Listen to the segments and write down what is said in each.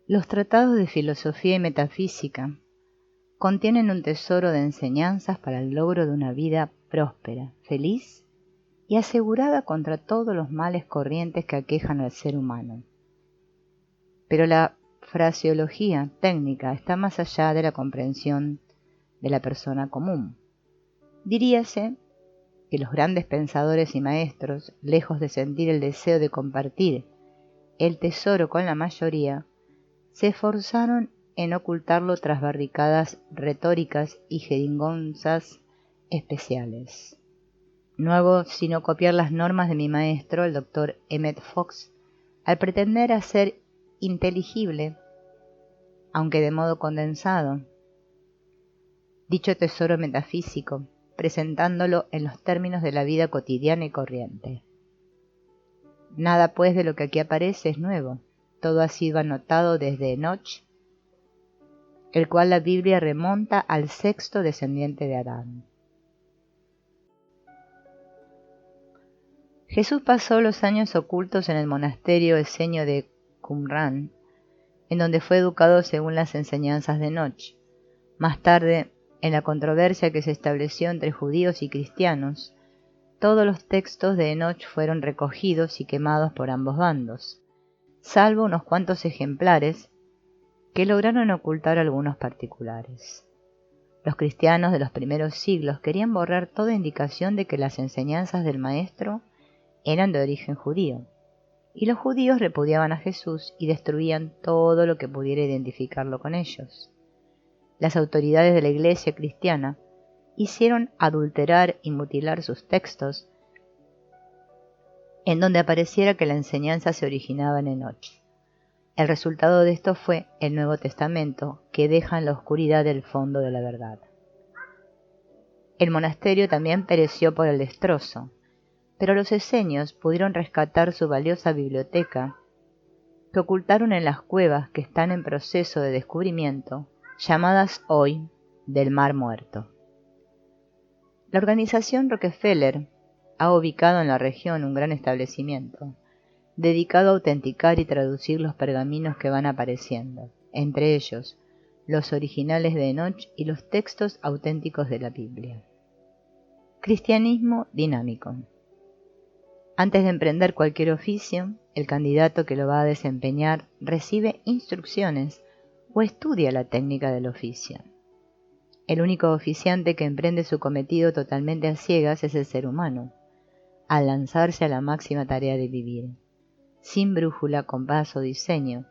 Los tratados de filosofía y metafísica contienen un tesoro de enseñanzas para el logro de una vida próspera, feliz y asegurada contra todos los males corrientes que aquejan al ser humano. Pero la fraseología técnica está más allá de la comprensión de la persona común. Diríase que los grandes pensadores y maestros, lejos de sentir el deseo de compartir el tesoro con la mayoría, se esforzaron en ocultarlo tras barricadas retóricas y jerigonzas especiales. No hago sino copiar las normas de mi maestro, el doctor Emmett Fox, al pretender hacer inteligible, aunque de modo condensado, dicho tesoro metafísico, presentándolo en los términos de la vida cotidiana y corriente. Nada, pues, de lo que aquí aparece es nuevo. Todo ha sido anotado desde Enoch, el cual la Biblia remonta al sexto descendiente de Adán. Jesús pasó los años ocultos en el monasterio eseño de Qumran, en donde fue educado según las enseñanzas de Enoch. Más tarde, en la controversia que se estableció entre judíos y cristianos, todos los textos de Enoch fueron recogidos y quemados por ambos bandos, salvo unos cuantos ejemplares que lograron ocultar algunos particulares. Los cristianos de los primeros siglos querían borrar toda indicación de que las enseñanzas del Maestro eran de origen judío, y los judíos repudiaban a Jesús y destruían todo lo que pudiera identificarlo con ellos. Las autoridades de la Iglesia cristiana hicieron adulterar y mutilar sus textos en donde apareciera que la enseñanza se originaba en Enoch. El resultado de esto fue el Nuevo Testamento, que deja en la oscuridad el fondo de la verdad. El monasterio también pereció por el destrozo, pero los eseños pudieron rescatar su valiosa biblioteca, que ocultaron en las cuevas que están en proceso de descubrimiento, llamadas hoy del Mar Muerto. La organización Rockefeller ha ubicado en la región un gran establecimiento, dedicado a autenticar y traducir los pergaminos que van apareciendo, entre ellos los originales de Enoch y los textos auténticos de la Biblia. Cristianismo dinámico. Antes de emprender cualquier oficio, el candidato que lo va a desempeñar recibe instrucciones o estudia la técnica del oficio. El único oficiante que emprende su cometido totalmente a ciegas es el ser humano, al lanzarse a la máxima tarea de vivir, sin brújula, compás o diseño,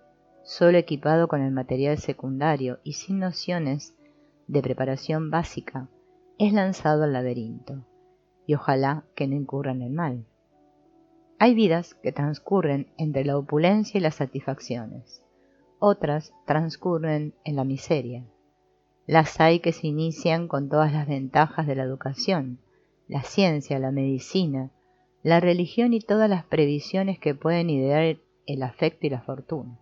solo equipado con el material secundario y sin nociones de preparación básica, es lanzado al laberinto, y ojalá que no incurra en el mal. Hay vidas que transcurren entre la opulencia y las satisfacciones, otras transcurren en la miseria. Las hay que se inician con todas las ventajas de la educación, la ciencia, la medicina, la religión y todas las previsiones que pueden idear el afecto y la fortuna.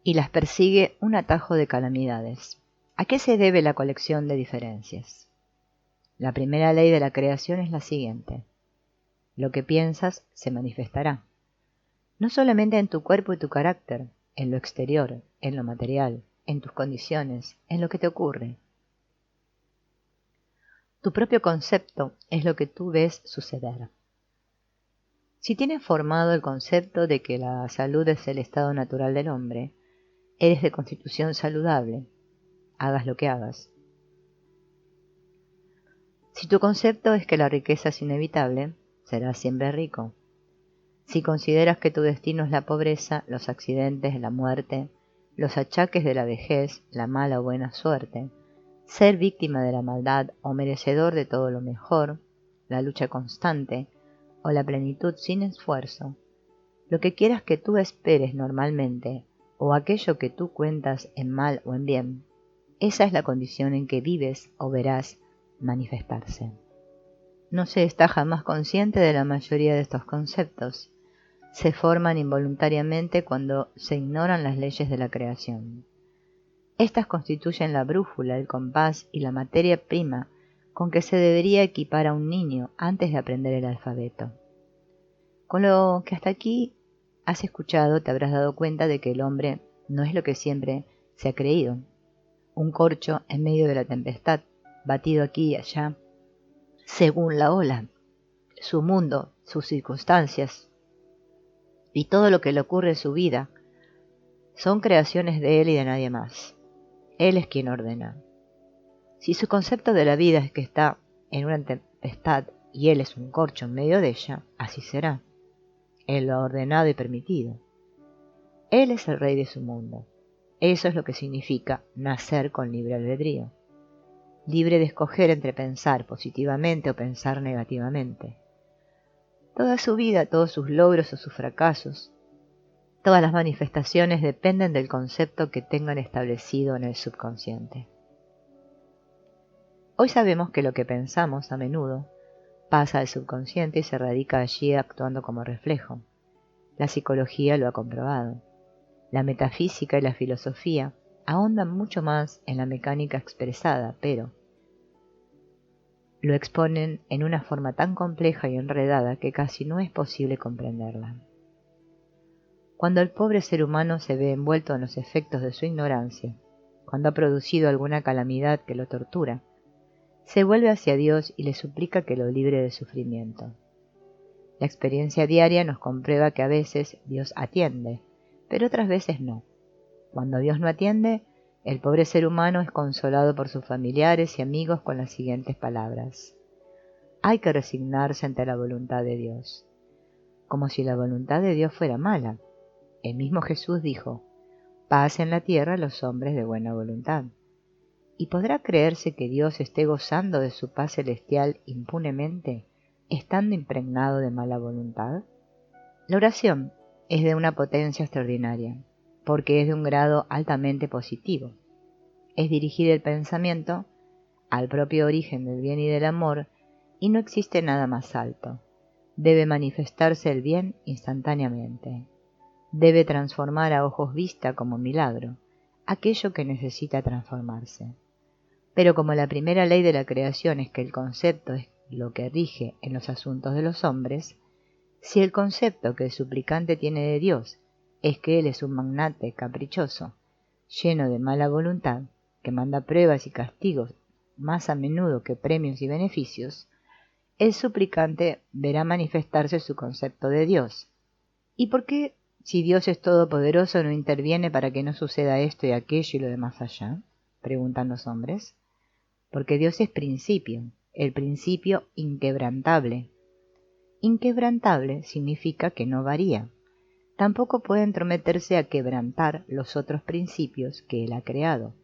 Y las persigue un atajo de calamidades. ¿A qué se debe la colección de diferencias? La primera ley de la creación es la siguiente: lo que piensas se manifestará, no solamente en tu cuerpo y tu carácter, en lo exterior, en lo material, en tus condiciones, en lo que te ocurre. Tu propio concepto es lo que tú ves suceder. Si tienes formado el concepto de que la salud es el estado natural del hombre, eres de constitución saludable, hagas lo que hagas. Si tu concepto es que la riqueza es inevitable, serás siempre rico. Si consideras que tu destino es la pobreza, los accidentes, la muerte, los achaques de la vejez, la mala o buena suerte, ser víctima de la maldad o merecedor de todo lo mejor, la lucha constante o la plenitud sin esfuerzo, lo que quieras que tú esperes normalmente o aquello que tú cuentas en mal o en bien, esa es la condición en que vives o verás manifestarse. No se está jamás consciente de la mayoría de estos conceptos. Se forman involuntariamente cuando se ignoran las leyes de la creación. Estas constituyen la brújula, el compás y la materia prima con que se debería equipar a un niño antes de aprender el alfabeto. Con lo que hasta aquí has escuchado, te habrás dado cuenta de que el hombre no es lo que siempre se ha creído. Un corcho en medio de la tempestad, batido aquí y allá, según la ola, su mundo, sus circunstancias y todo lo que le ocurre en su vida, son creaciones de él y de nadie más. Él es quien ordena. Si su concepto de la vida es que está en una tempestad y él es un corcho en medio de ella, así será. Él lo ha ordenado y permitido. Él es el rey de su mundo. Eso es lo que significa nacer con libre albedrío. Libre de escoger entre pensar positivamente o pensar negativamente. Toda su vida, todos sus logros o sus fracasos, todas las manifestaciones dependen del concepto que tengan establecido en el subconsciente. Hoy sabemos que lo que pensamos a menudo pasa al subconsciente y se radica allí actuando como reflejo. La psicología lo ha comprobado. La metafísica y la filosofía ahondan mucho más en la mecánica expresada, pero lo exponen en una forma tan compleja y enredada que casi no es posible comprenderla. Cuando el pobre ser humano se ve envuelto en los efectos de su ignorancia, cuando ha producido alguna calamidad que lo tortura, se vuelve hacia Dios y le suplica que lo libre del sufrimiento. La experiencia diaria nos comprueba que a veces Dios atiende, pero otras veces no. Cuando Dios no atiende, el pobre ser humano es consolado por sus familiares y amigos con las siguientes palabras: hay que resignarse ante la voluntad de Dios. Como si la voluntad de Dios fuera mala. El mismo Jesús dijo: paz en la tierra a los hombres de buena voluntad. ¿Y podrá creerse que Dios esté gozando de su paz celestial impunemente, estando impregnado de mala voluntad? La oración es de una potencia extraordinaria, porque es de un grado altamente positivo. Es dirigir el pensamiento al propio origen del bien y del amor, y no existe nada más alto. Debe manifestarse el bien instantáneamente. Debe transformar a ojos vista como milagro aquello que necesita transformarse. Pero como la primera ley de la creación es que el concepto es lo que rige en los asuntos de los hombres, si el concepto que el suplicante tiene de Dios es que Él es un magnate caprichoso, lleno de mala voluntad, que manda pruebas y castigos más a menudo que premios y beneficios, el suplicante verá manifestarse su concepto de Dios. ¿Y por qué, si Dios es todopoderoso, no interviene para que no suceda esto y aquello y lo demás allá? Preguntan los hombres. Porque Dios es principio, el principio inquebrantable. Inquebrantable significa que no varía. Tampoco puede entrometerse a quebrantar los otros principios que Él ha creado.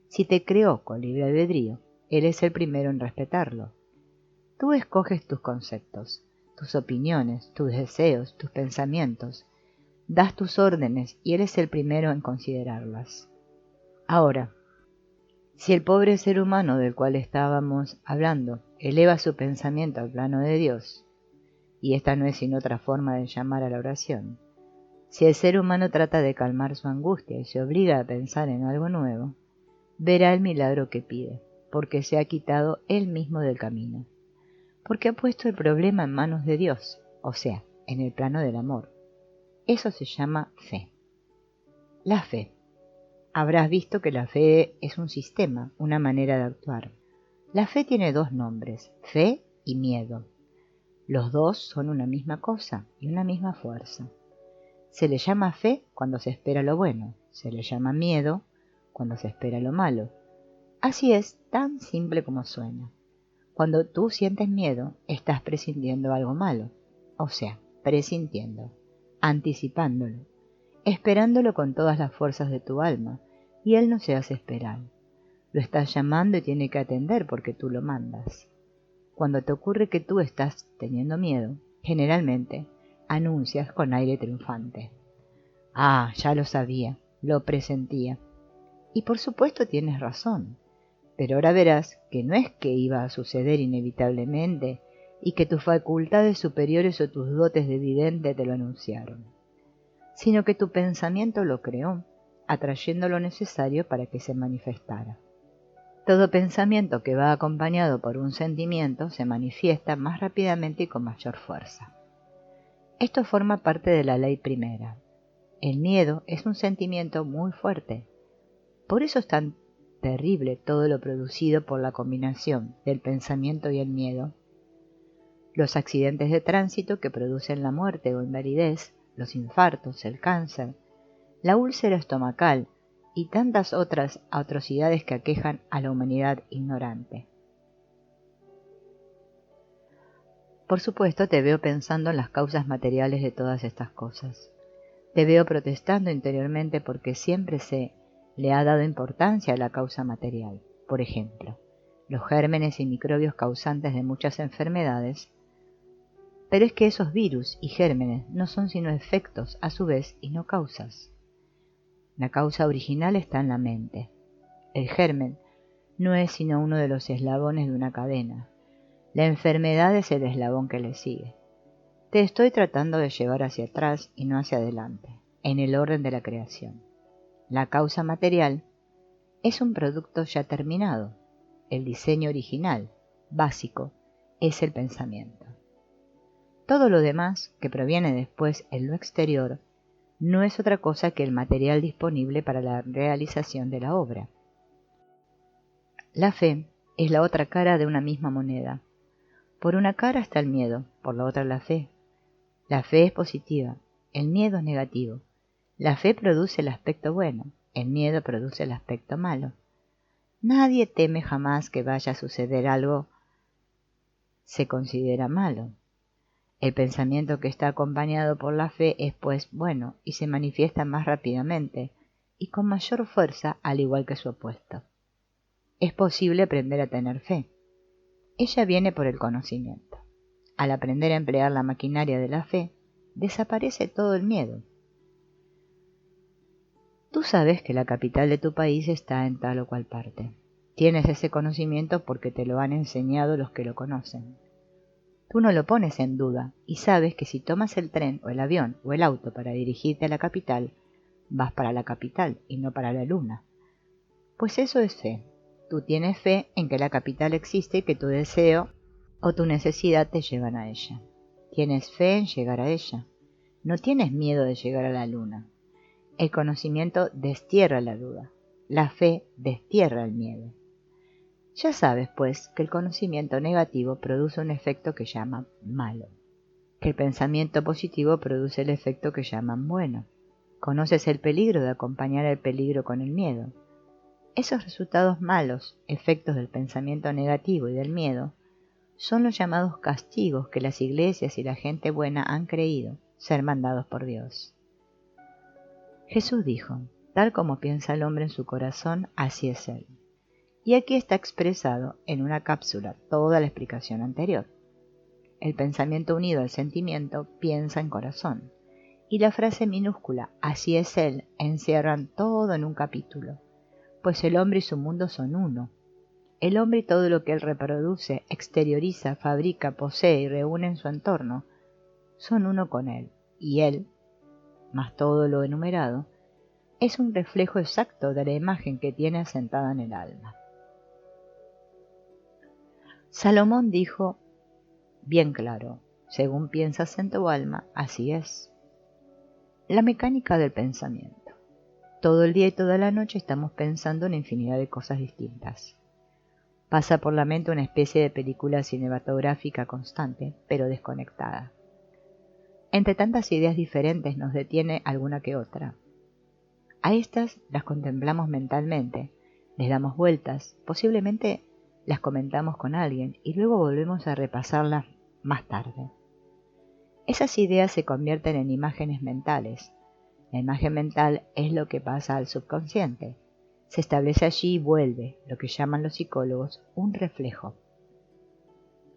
Si te creó con libre albedrío, Él es el primero en respetarlo. Tú escoges tus conceptos, tus opiniones, tus deseos, tus pensamientos, das tus órdenes y Él es el primero en considerarlas. Ahora, si el pobre ser humano del cual estábamos hablando eleva su pensamiento al plano de Dios, y esta no es sino otra forma de llamar a la oración, si el ser humano trata de calmar su angustia y se obliga a pensar en algo nuevo, verá el milagro que pide, porque se ha quitado él mismo del camino, porque ha puesto el problema en manos de Dios, o sea, en el plano del amor. Eso se llama fe. La fe. Habrás visto que la fe es un sistema, una manera de actuar. La fe tiene dos nombres, fe y miedo. Los dos son una misma cosa y una misma fuerza. Se le llama fe cuando se espera lo bueno, se le llama miedo cuando se espera lo malo. Así es, tan simple como suena. Cuando tú sientes miedo, estás presintiendo algo malo, o sea, presintiendo, anticipándolo, esperándolo con todas las fuerzas de tu alma, y él no se hace esperar. Lo estás llamando y tiene que atender porque tú lo mandas. Cuando te ocurre que tú estás teniendo miedo, generalmente anuncias con aire triunfante: ah, ya lo sabía, lo presentía. Y por supuesto tienes razón, pero ahora verás que no es que iba a suceder inevitablemente y que tus facultades superiores o tus dotes de vidente te lo anunciaron, sino que tu pensamiento lo creó, atrayendo lo necesario para que se manifestara. Todo pensamiento que va acompañado por un sentimiento se manifiesta más rápidamente y con mayor fuerza. Esto forma parte de la ley primera. El miedo es un sentimiento muy fuerte. Por eso es tan terrible todo lo producido por la combinación del pensamiento y el miedo. Los accidentes de tránsito que producen la muerte o invalidez, los infartos, el cáncer, la úlcera estomacal y tantas otras atrocidades que aquejan a la humanidad ignorante. Por supuesto, te veo pensando en las causas materiales de todas estas cosas. Te veo protestando interiormente porque siempre se le ha dado importancia a la causa material. Por ejemplo, los gérmenes y microbios causantes de muchas enfermedades. Pero es que esos virus y gérmenes no son sino efectos a su vez y no causas. La causa original está en la mente. El germen no es sino uno de los eslabones de una cadena. La enfermedad es el eslabón que le sigue. Te estoy tratando de llevar hacia atrás y no hacia adelante, en el orden de la creación. La causa material es un producto ya terminado. El diseño original, básico, es el pensamiento. Todo lo demás, que proviene después en lo exterior, no es otra cosa que el material disponible para la realización de la obra. La fe es la otra cara de una misma moneda. Por una cara está el miedo, por la otra la fe. La fe es positiva, el miedo es negativo. La fe produce el aspecto bueno, el miedo produce el aspecto malo. Nadie teme jamás que vaya a suceder algo se considera malo. El pensamiento que está acompañado por la fe es pues bueno y se manifiesta más rápidamente y con mayor fuerza al igual que su opuesto. Es posible aprender a tener fe. Ella viene por el conocimiento. Al aprender a emplear la maquinaria de la fe, desaparece todo el miedo. Tú sabes que la capital de tu país está en tal o cual parte. Tienes ese conocimiento porque te lo han enseñado los que lo conocen. Tú no lo pones en duda y sabes que si tomas el tren o el avión o el auto para dirigirte a la capital, vas para la capital y no para la luna. Pues eso es fe. Tú tienes fe en que la capital existe y que tu deseo o tu necesidad te llevan a ella. Tienes fe en llegar a ella. No tienes miedo de llegar a la luna. El conocimiento destierra la duda. La fe destierra el miedo. Ya sabes, pues, que el conocimiento negativo produce un efecto que llaman malo, que el pensamiento positivo produce el efecto que llaman bueno. Conoces el peligro de acompañar el peligro con el miedo. Esos resultados malos, efectos del pensamiento negativo y del miedo, son los llamados castigos que las iglesias y la gente buena han creído ser mandados por Dios. Jesús dijo, tal como piensa el hombre en su corazón, así es él. Y aquí está expresado en una cápsula toda la explicación anterior. El pensamiento unido al sentimiento piensa en corazón. Y la frase minúscula, así es él, encierran todo en un capítulo. Pues el hombre y su mundo son uno. El hombre y todo lo que él reproduce, exterioriza, fabrica, posee y reúne en su entorno, son uno con él. Y él, más todo lo enumerado, es un reflejo exacto de la imagen que tiene asentada en el alma. Salomón dijo, bien claro, según piensas en tu alma, así es. La mecánica del pensamiento. Todo el día y toda la noche estamos pensando en infinidad de cosas distintas. Pasa por la mente una especie de película cinematográfica constante, pero desconectada. Entre tantas ideas diferentes nos detiene alguna que otra. A estas las contemplamos mentalmente, les damos vueltas, posiblemente las comentamos con alguien y luego volvemos a repasarlas más tarde. Esas ideas se convierten en imágenes mentales. La imagen mental es lo que pasa al subconsciente. Se establece allí y vuelve, lo que llaman los psicólogos, un reflejo.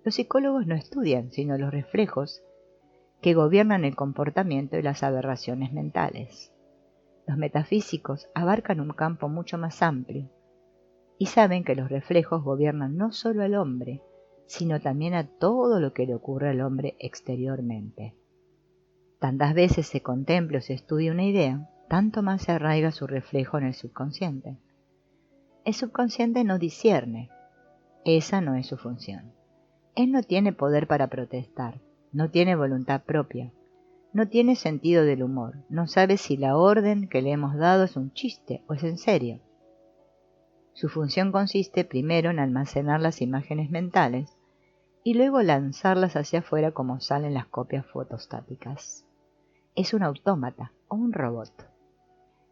Los psicólogos no estudian, sino los reflejos que gobiernan el comportamiento y las aberraciones mentales. Los metafísicos abarcan un campo mucho más amplio y saben que los reflejos gobiernan no solo al hombre, sino también a todo lo que le ocurre al hombre exteriormente. Tantas veces se contempla o se estudia una idea, tanto más se arraiga su reflejo en el subconsciente. El subconsciente no discierne, esa no es su función. Él no tiene poder para protestar, no tiene voluntad propia, No tiene sentido del humor, no sabe si la orden que le hemos dado es un chiste o es en serio. Su función consiste primero en almacenar las imágenes mentales y luego lanzarlas hacia afuera como salen las copias fotostáticas. Es un autómata o un robot.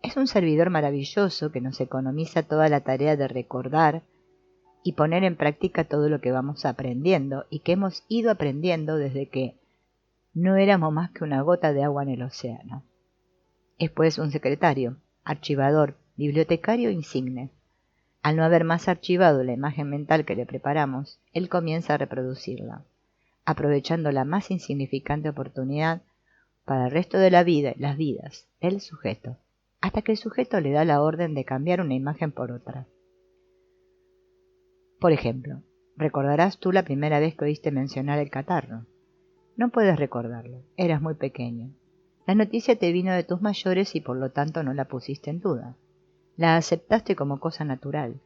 Es un servidor maravilloso que nos economiza toda la tarea de recordar y poner en práctica todo lo que vamos aprendiendo y que hemos ido aprendiendo desde que no éramos más que una gota de agua en el océano. Es pues un secretario, archivador, bibliotecario insigne. Al no haber más archivado la imagen mental que le preparamos, él comienza a reproducirla, aprovechando la más insignificante oportunidad para el resto de la vida y las vidas del sujeto, hasta que el sujeto le da la orden de cambiar una imagen por otra. Por ejemplo, recordarás tú la primera vez que oíste mencionar el catarro. No puedes recordarlo, eras muy pequeño. La noticia te vino de tus mayores y por lo tanto no la pusiste en duda. La aceptaste como cosa natural.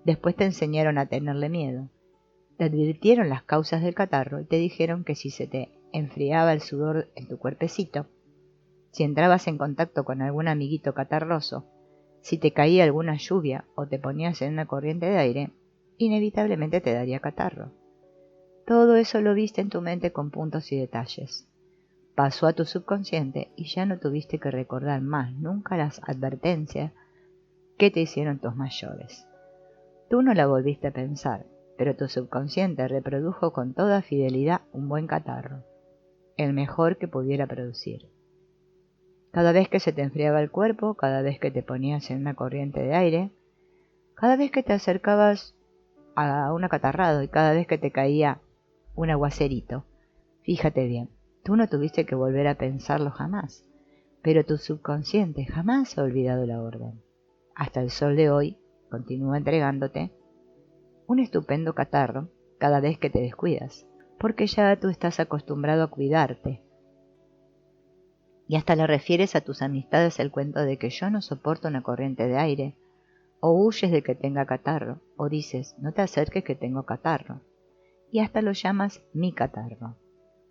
Después te enseñaron a tenerle miedo. Te advirtieron las causas del catarro y te dijeron que si se te enfriaba el sudor en tu cuerpecito, si entrabas en contacto con algún amiguito catarroso, si te caía alguna lluvia o te ponías en una corriente de aire, inevitablemente te daría catarro. Todo eso lo viste en tu mente con puntos y detalles. Pasó a tu subconsciente y ya no tuviste que recordar más nunca las advertencias que te hicieron tus mayores. Tú no la volviste a pensar, pero tu subconsciente reprodujo con toda fidelidad un buen catarro, el mejor que pudiera producir. Cada vez que se te enfriaba el cuerpo, cada vez que te ponías en una corriente de aire, cada vez que te acercabas a un acatarrado y cada vez que te caía un aguacerito. Fíjate bien, tú no tuviste que volver a pensarlo jamás, pero tu subconsciente jamás ha olvidado la orden. Hasta el sol de hoy continúa entregándote un estupendo catarro cada vez que te descuidas, porque ya tú estás acostumbrado a cuidarte. Y hasta le refieres a tus amistades el cuento de que yo no soporto una corriente de aire, o huyes de que tenga catarro, o dices, no te acerques que tengo catarro, y hasta lo llamas mi catarro,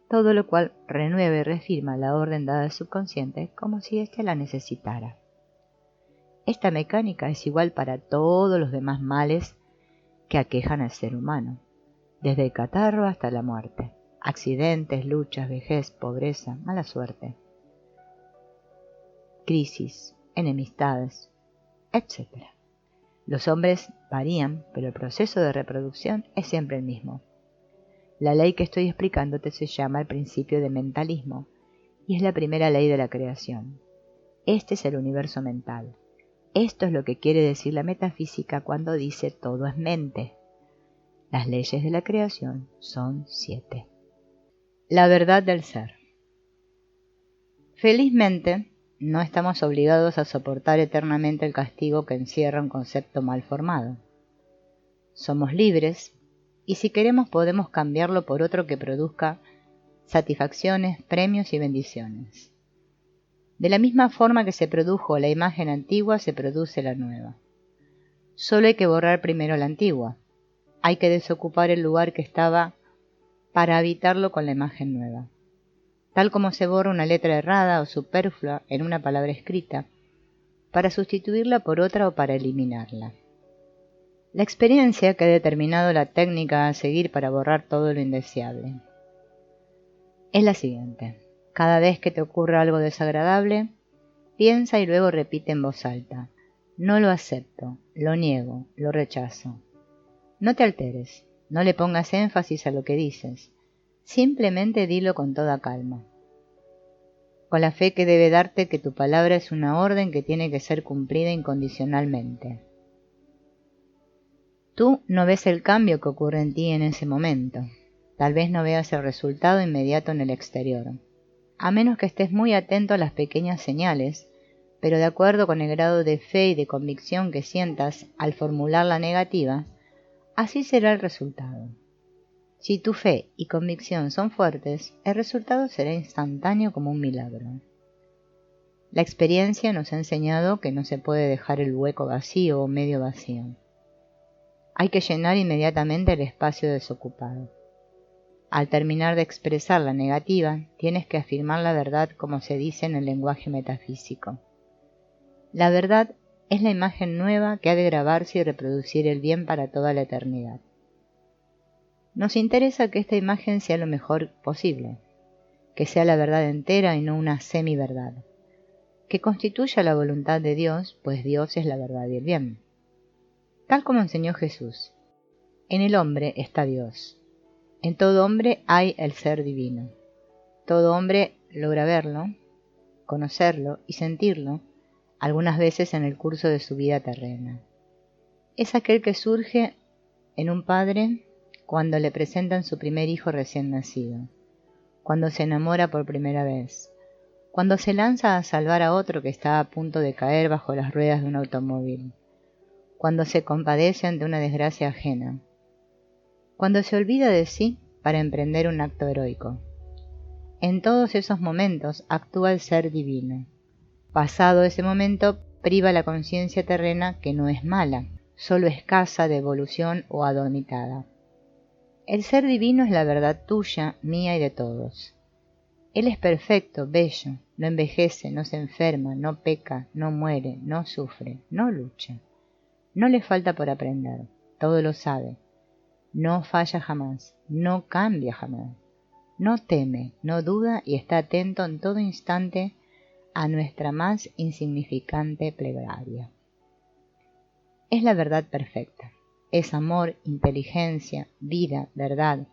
todo lo cual renueva y reafirma la orden dada al subconsciente como si éste la necesitara. Esta mecánica es igual para todos los demás males que aquejan al ser humano, desde el catarro hasta la muerte, accidentes, luchas, vejez, pobreza, mala suerte, crisis, enemistades, etc. Los hombres varían, pero el proceso de reproducción es siempre el mismo. La ley que estoy explicándote se llama el principio de mentalismo y es la primera ley de la creación. Este es el universo mental. Esto es lo que quiere decir la metafísica cuando dice todo es mente. Las leyes de la creación son 7. La verdad del ser. Felizmente, no estamos obligados a soportar eternamente el castigo que encierra un concepto mal formado. Somos libres y si queremos podemos cambiarlo por otro que produzca satisfacciones, premios y bendiciones. De la misma forma que se produjo la imagen antigua, se produce la nueva. Solo hay que borrar primero la antigua. Hay que desocupar el lugar que estaba para habitarlo con la imagen nueva. Tal como se borra una letra errada o superflua en una palabra escrita, para sustituirla por otra o para eliminarla. La experiencia que ha determinado la técnica a seguir para borrar todo lo indeseable es la siguiente. Cada vez que te ocurra algo desagradable, piensa y luego repite en voz alta. No lo acepto, lo niego, lo rechazo. No te alteres, no le pongas énfasis a lo que dices. Simplemente dilo con toda calma, con la fe que debe darte que tu palabra es una orden que tiene que ser cumplida incondicionalmente. Tú no ves el cambio que ocurre en ti en ese momento. Tal vez no veas el resultado inmediato en el exterior, a menos que estés muy atento a las pequeñas señales, pero de acuerdo con el grado de fe y de convicción que sientas al formular la negativa, así será el resultado. Si tu fe y convicción son fuertes, el resultado será instantáneo como un milagro. La experiencia nos ha enseñado que no se puede dejar el hueco vacío o medio vacío. Hay que llenar inmediatamente el espacio desocupado. Al terminar de expresar la negativa, tienes que afirmar la verdad como se dice en el lenguaje metafísico. La verdad es la imagen nueva que ha de grabarse y reproducir el bien para toda la eternidad. Nos interesa que esta imagen sea lo mejor posible, que sea la verdad entera y no una semi-verdad, que constituya la voluntad de Dios, pues Dios es la verdad y el bien. Tal como enseñó Jesús, en el hombre está Dios. En todo hombre hay el ser divino. Todo hombre logra verlo, conocerlo y sentirlo, algunas veces en el curso de su vida terrena. Es aquel que surge en un padre cuando le presentan su primer hijo recién nacido, cuando se enamora por primera vez, cuando se lanza a salvar a otro que está a punto de caer bajo las ruedas de un automóvil, cuando se compadece ante una desgracia ajena, cuando se olvida de sí para emprender un acto heroico. En todos esos momentos actúa el ser divino. Pasado ese momento, priva la conciencia terrena que no es mala, solo escasa de evolución o adormitada. El ser divino es la verdad tuya, mía y de todos. Él es perfecto, bello, no envejece, no se enferma, no peca, no muere, no sufre, no lucha. No le falta por aprender, todo lo sabe. No falla jamás, no cambia jamás. No teme, no duda y está atento en todo instante a nuestra más insignificante plegaria. Es la verdad perfecta. Es amor, inteligencia, vida, verdad,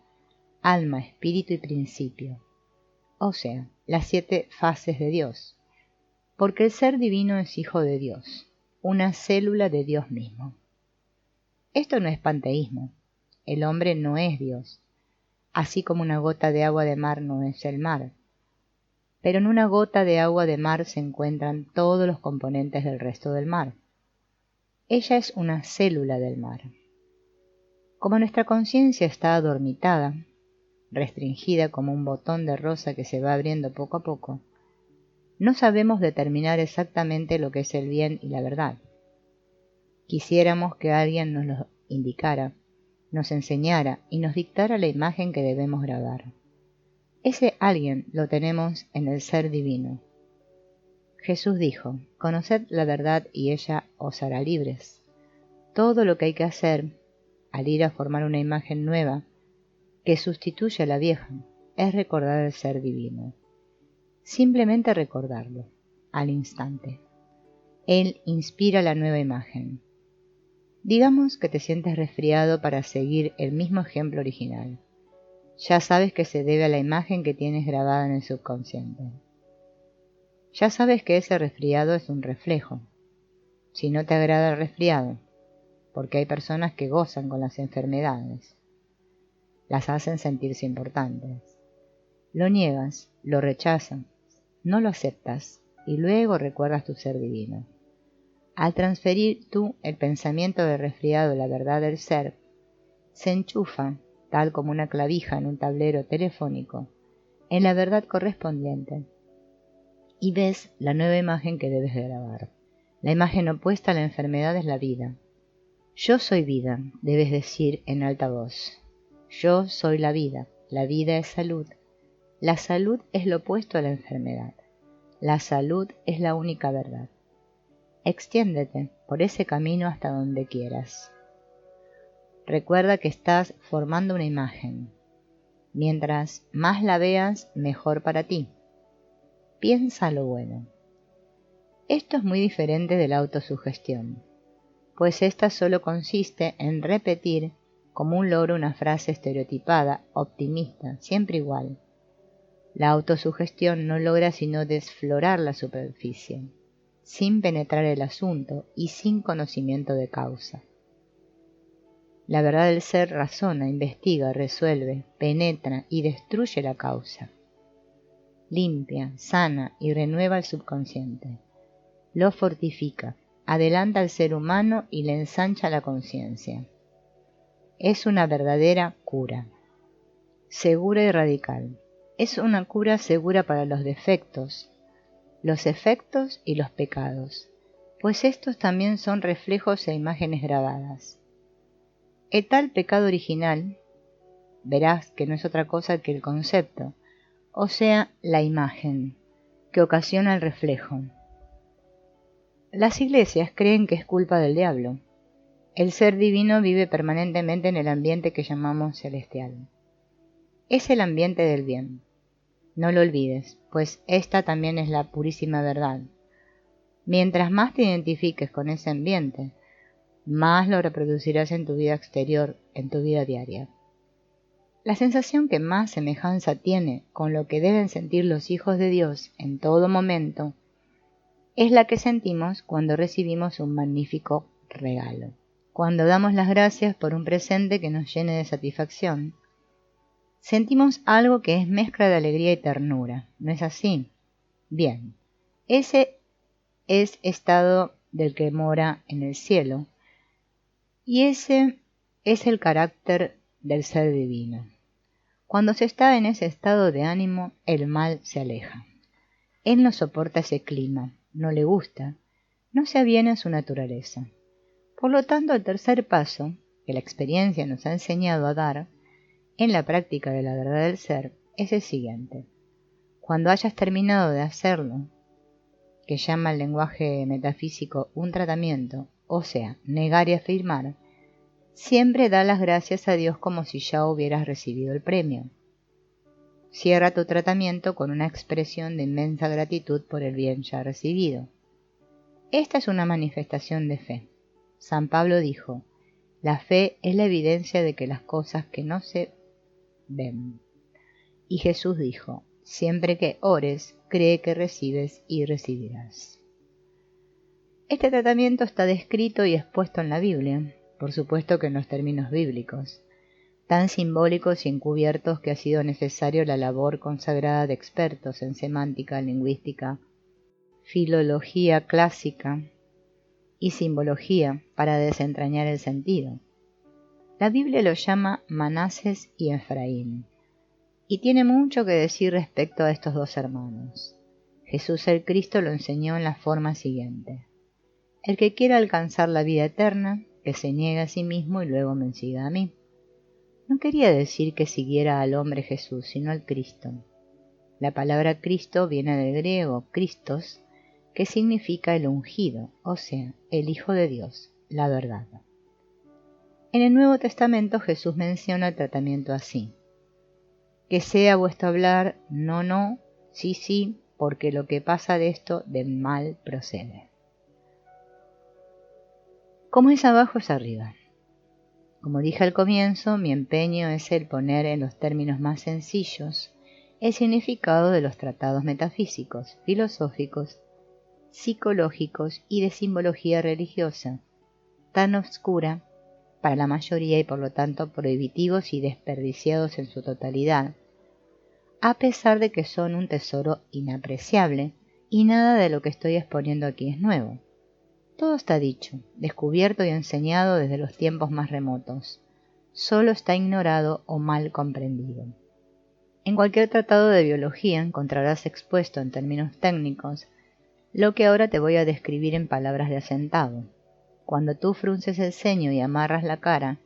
alma, espíritu y principio. O sea, las 7 fases de Dios. Porque el ser divino es hijo de Dios, una célula de Dios mismo. Esto no es panteísmo. El hombre no es Dios, así como una gota de agua de mar no es el mar. Pero en una gota de agua de mar se encuentran todos los componentes del resto del mar. Ella es una célula del mar. Como nuestra conciencia está adormitada, restringida como un botón de rosa que se va abriendo poco a poco, no sabemos determinar exactamente lo que es el bien y la verdad. Quisiéramos que alguien nos lo indicara, nos enseñara y nos dictara la imagen que debemos grabar. Ese alguien lo tenemos en el ser divino. Jesús dijo, conoced la verdad y ella os hará libres. Todo lo que hay que hacer, al ir a formar una imagen nueva, que sustituya a la vieja, es recordar el ser divino. Simplemente recordarlo, al instante. Él inspira la nueva imagen. Digamos que te sientes resfriado para seguir el mismo ejemplo original. Ya sabes que se debe a la imagen que tienes grabada en el subconsciente. Ya sabes que ese resfriado es un reflejo. Si no te agrada el resfriado, porque hay personas que gozan con las enfermedades, las hacen sentirse importantes. Lo niegas, lo rechazas, no lo aceptas y luego recuerdas tu ser divino. Al transferir tú el pensamiento del resfriado a la verdad del ser, se enchufa, tal como una clavija en un tablero telefónico, en la verdad correspondiente, y ves la nueva imagen que debes de grabar. La imagen opuesta a la enfermedad es la vida. Yo soy vida, debes decir en alta voz. Yo soy la vida es salud. La salud es lo opuesto a la enfermedad. La salud es la única verdad. Extiéndete por ese camino hasta donde quieras. Recuerda que estás formando una imagen. Mientras más la veas, mejor para ti. Piensa lo bueno. Esto es muy diferente de la autosugestión, pues esta solo consiste en repetir como un loro una frase estereotipada, optimista, siempre igual. La autosugestión no logra sino desflorar la superficie, sin penetrar el asunto y sin conocimiento de causa. La verdad del ser razona, investiga, resuelve, penetra y destruye la causa. Limpia, sana y renueva el subconsciente. Lo fortifica, adelanta al ser humano y le ensancha la conciencia. Es una verdadera cura, segura y radical. Es una cura segura para los defectos, los efectos y los pecados, pues estos también son reflejos e imágenes grabadas. El tal pecado original verás que no es otra cosa que el concepto, o sea, la imagen, que ocasiona el reflejo. Las iglesias creen que es culpa del diablo. El ser divino vive permanentemente en el ambiente que llamamos celestial. Es el ambiente del bien. No lo olvides, pues esta también es la purísima verdad. Mientras más te identifiques con ese ambiente, más lo reproducirás en tu vida exterior, en tu vida diaria. La sensación que más semejanza tiene con lo que deben sentir los hijos de Dios en todo momento es la que sentimos cuando recibimos un magnífico regalo. Cuando damos las gracias por un presente que nos llene de satisfacción, sentimos algo que es mezcla de alegría y ternura, ¿no es así? Bien, ese es estado del que mora en el cielo, y ese es el carácter del ser divino. Cuando se está en ese estado de ánimo, el mal se aleja. Él no soporta ese clima, no le gusta, no se aviene a su naturaleza. Por lo tanto, el tercer paso, que la experiencia nos ha enseñado a dar, en la práctica de la verdad del ser, es el siguiente. Cuando hayas terminado de hacerlo, que llama el lenguaje metafísico un tratamiento, o sea, negar y afirmar, siempre da las gracias a Dios como si ya hubieras recibido el premio. Cierra tu tratamiento con una expresión de inmensa gratitud por el bien ya recibido. Esta es una manifestación de fe. San Pablo dijo, la fe es la evidencia de que las cosas que no se ven. Y Jesús dijo, siempre que ores, cree que recibes y recibirás. Este tratamiento está descrito y expuesto en la Biblia, por supuesto que en los términos bíblicos, tan simbólicos y encubiertos que ha sido necesario la labor consagrada de expertos en semántica, lingüística, filología clásica y simbología para desentrañar el sentido. La Biblia lo llama Manases y Efraín, y tiene mucho que decir respecto a estos dos hermanos. Jesús el Cristo lo enseñó en la forma siguiente. El que quiera alcanzar la vida eterna, que se niegue a sí mismo y luego me siga a mí. No quería decir que siguiera al hombre Jesús, sino al Cristo. La palabra Cristo viene del griego Christos, que significa el ungido, o sea, el Hijo de Dios, la verdad. En el Nuevo Testamento Jesús menciona el tratamiento así. Que sea vuestro hablar no, no, sí, sí, porque lo que pasa de esto del mal procede. Como es abajo es arriba. Como dije al comienzo, mi empeño es el poner en los términos más sencillos el significado de los tratados metafísicos, filosóficos, psicológicos y de simbología religiosa, tan obscura para la mayoría y por lo tanto prohibitivos y desperdiciados en su totalidad, a pesar de que son un tesoro inapreciable y nada de lo que estoy exponiendo aquí es nuevo. Todo está dicho, descubierto y enseñado desde los tiempos más remotos. Solo está ignorado o mal comprendido. En cualquier tratado de biología encontrarás expuesto en términos técnicos lo que ahora te voy a describir en palabras de asentado. Cuando tú frunces el ceño y amarras la cara,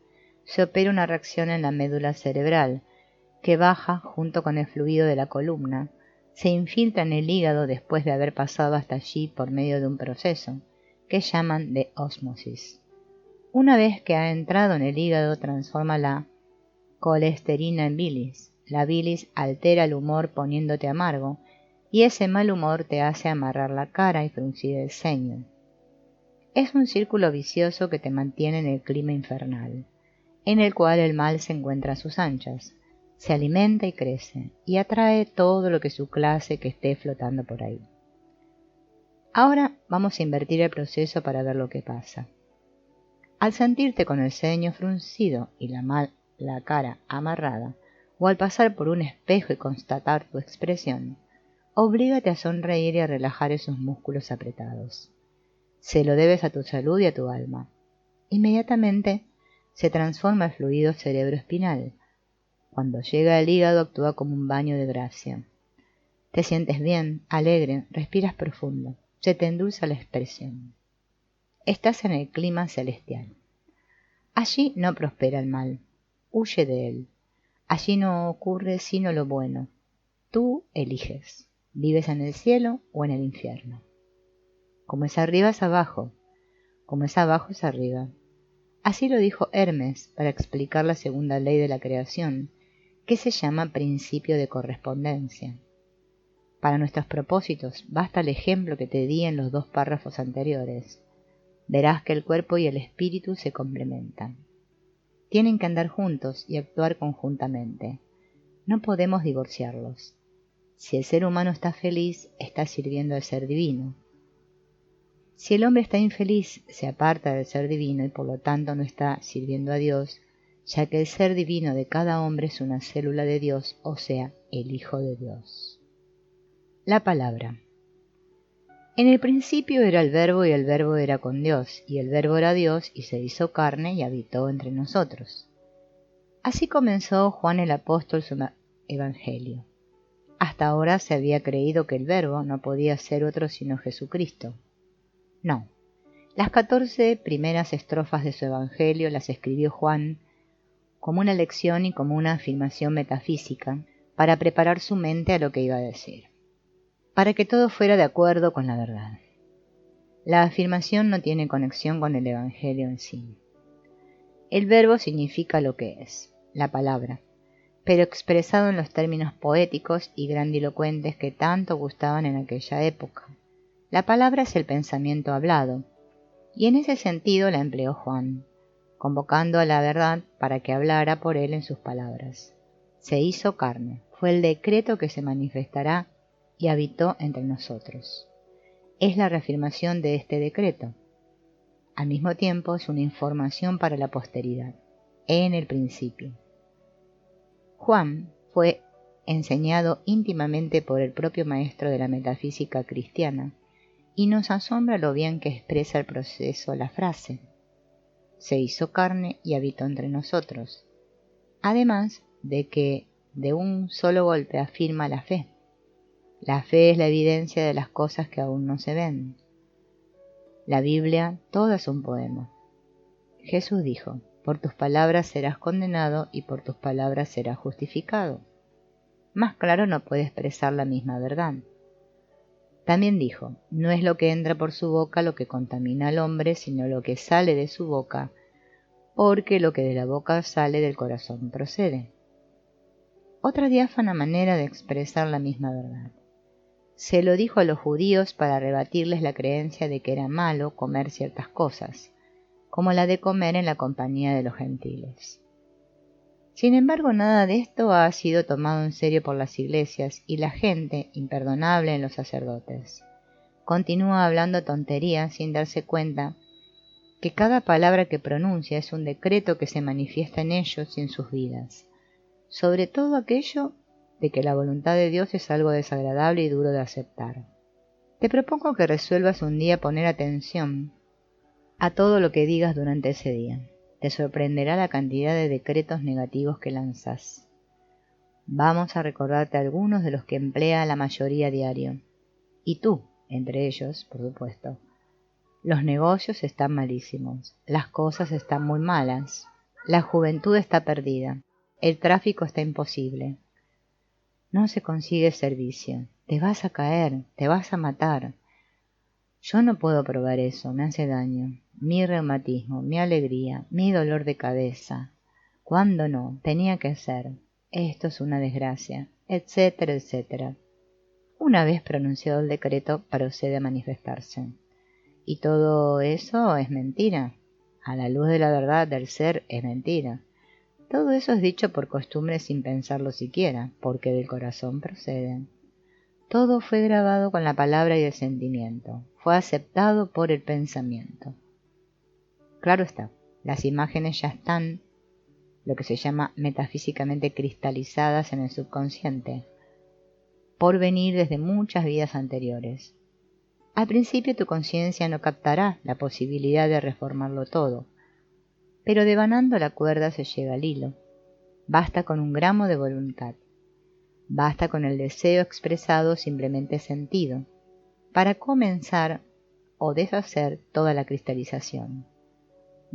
se opera una reacción en la médula cerebral que baja junto con el fluido de la columna, se infiltra en el hígado después de haber pasado hasta allí por medio de un proceso que llaman de ósmosis. Una vez que ha entrado en el hígado, transforma la colesterina en bilis. La bilis altera el humor poniéndote amargo, y ese mal humor te hace amarrar la cara y fruncir el ceño. Es un círculo vicioso que te mantiene en el clima infernal, en el cual el mal se encuentra a sus anchas, se alimenta y crece, y atrae todo lo que su clase que esté flotando por ahí. Ahora vamos a invertir el proceso para ver lo que pasa. Al sentirte con el ceño fruncido y la cara amarrada, o al pasar por un espejo y constatar tu expresión, oblígate a sonreír y a relajar esos músculos apretados. Se lo debes a tu salud y a tu alma. Inmediatamente se transforma el fluido cerebroespinal. Cuando llega al hígado actúa como un baño de gracia. Te sientes bien, alegre, respiras profundo. Se te endulza la expresión. Estás en el clima celestial. Allí no prospera el mal, huye de él. Allí no ocurre sino lo bueno. Tú eliges. ¿Vives en el cielo o en el infierno? Como es arriba es abajo, como es abajo es arriba. Así lo dijo Hermes para explicar la segunda ley de la creación, que se llama principio de correspondencia. Para nuestros propósitos basta el ejemplo que te di en los 2 párrafos anteriores. Verás que el cuerpo y el espíritu se complementan. Tienen que andar juntos y actuar conjuntamente. No podemos divorciarlos. Si el ser humano está feliz, está sirviendo al ser divino. Si el hombre está infeliz, se aparta del ser divino y por lo tanto no está sirviendo a Dios, ya que el ser divino de cada hombre es una célula de Dios, o sea, el Hijo de Dios. La palabra. En el principio era el Verbo y el Verbo era con Dios, y el Verbo era Dios y se hizo carne y habitó entre nosotros. Así comenzó Juan el apóstol su evangelio. Hasta ahora se había creído que el Verbo no podía ser otro sino Jesucristo. No. Las 14 primeras estrofas de su evangelio las escribió Juan como una lección y como una afirmación metafísica para preparar su mente a lo que iba a decir, para que todo fuera de acuerdo con la verdad. La afirmación no tiene conexión con el evangelio en sí. El verbo significa lo que es, la palabra, pero expresado en los términos poéticos y grandilocuentes que tanto gustaban en aquella época. La palabra es el pensamiento hablado, y en ese sentido la empleó Juan, convocando a la verdad para que hablara por él en sus palabras. Se hizo carne, fue el decreto que se manifestará y habitó entre nosotros. Es la reafirmación de este decreto. Al mismo tiempo es una información para la posteridad, en el principio. Juan fue enseñado íntimamente por el propio maestro de la metafísica cristiana, y nos asombra lo bien que expresa el proceso la frase. Se hizo carne y habitó entre nosotros. Además de que de un solo golpe afirma la fe. La fe es la evidencia de las cosas que aún no se ven. La Biblia, todo es un poema. Jesús dijo, por tus palabras serás condenado y por tus palabras serás justificado. Más claro no puede expresar la misma verdad. También dijo, no es lo que entra por su boca lo que contamina al hombre, sino lo que sale de su boca, porque lo que de la boca sale del corazón procede. Otra diáfana manera de expresar la misma verdad. Se lo dijo a los judíos para rebatirles la creencia de que era malo comer ciertas cosas, como la de comer en la compañía de los gentiles. Sin embargo, nada de esto ha sido tomado en serio por las iglesias y la gente, imperdonable en los sacerdotes, continúa hablando tonterías sin darse cuenta que cada palabra que pronuncia es un decreto que se manifiesta en ellos y en sus vidas, sobre todo aquello de que la voluntad de Dios es algo desagradable y duro de aceptar. Te propongo que resuelvas un día poner atención a todo lo que digas durante ese día. Te sorprenderá la cantidad de decretos negativos que lanzas. Vamos a recordarte algunos de los que emplea la mayoría diario. Y tú, entre ellos, por supuesto. Los negocios están malísimos, las cosas están muy malas, la juventud está perdida, el tráfico está imposible. No se consigue servicio, te vas a caer, te vas a matar. Yo no puedo probar eso, me hace daño. Mi reumatismo, mi alegría, mi dolor de cabeza. ¿Cuándo no? Tenía que ser. Esto es una desgracia, etcétera, etcétera. Una vez pronunciado el decreto, procede a manifestarse. Y todo eso es mentira. A la luz de la verdad del ser es mentira. Todo eso es dicho por costumbre sin pensarlo siquiera, porque del corazón procede. Todo fue grabado con la palabra y el sentimiento. Fue aceptado por el pensamiento. Claro está, las imágenes ya están, lo que se llama metafísicamente cristalizadas en el subconsciente, por venir desde muchas vidas anteriores. Al principio tu conciencia no captará la posibilidad de reformarlo todo, pero devanando la cuerda se llega al hilo. Basta con un gramo de voluntad. Basta con el deseo expresado simplemente sentido, para comenzar o deshacer toda la cristalización.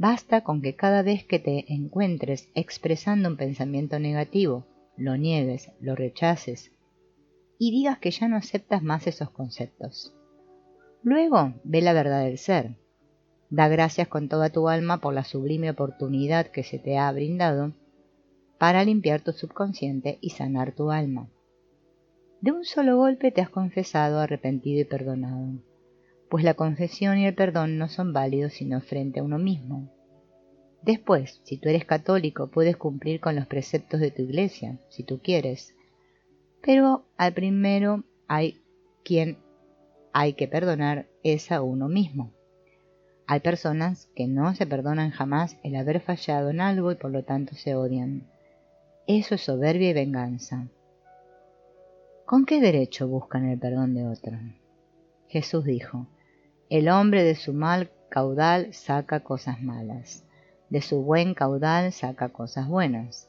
Basta con que cada vez que te encuentres expresando un pensamiento negativo lo niegues, lo rechaces y digas que ya no aceptas más esos conceptos. Luego ve la verdad del ser. Da gracias con toda tu alma por la sublime oportunidad que se te ha brindado para limpiar tu subconsciente y sanar tu alma. De un solo golpe te has confesado, arrepentido y perdonado, pues la confesión y el perdón no son válidos sino frente a uno mismo. Después, si tú eres católico, puedes cumplir con los preceptos de tu iglesia, si tú quieres, pero al primero hay que perdonar es a uno mismo. Hay personas que no se perdonan jamás el haber fallado en algo y por lo tanto se odian. Eso es soberbia y venganza. ¿Con qué derecho buscan el perdón de otro? Jesús dijo, el hombre de su mal caudal saca cosas malas, de su buen caudal saca cosas buenas.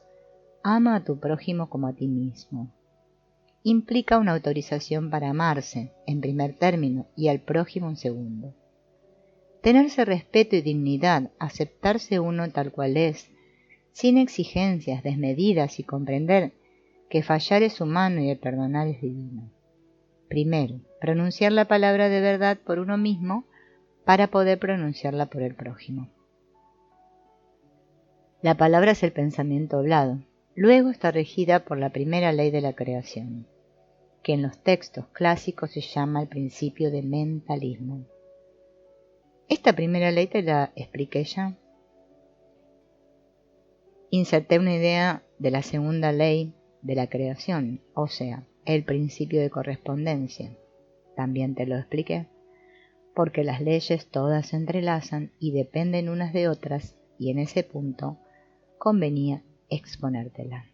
Ama a tu prójimo como a ti mismo. Implica una autorización para amarse, en primer término, y al prójimo en segundo. Tenerse respeto y dignidad, aceptarse uno tal cual es, sin exigencias desmedidas y comprender que fallar es humano y el perdonar es divino. Primero, pronunciar la palabra de verdad por uno mismo para poder pronunciarla por el prójimo. La palabra es el pensamiento hablado. Luego está regida por la primera ley de la creación, que en los textos clásicos se llama el principio de mentalismo. Esta primera ley te la expliqué ya. Inserté una idea de la segunda ley de la creación, o sea, el principio de correspondencia. También te lo expliqué, porque las leyes todas se entrelazan y dependen unas de otras, y en ese punto convenía exponértela.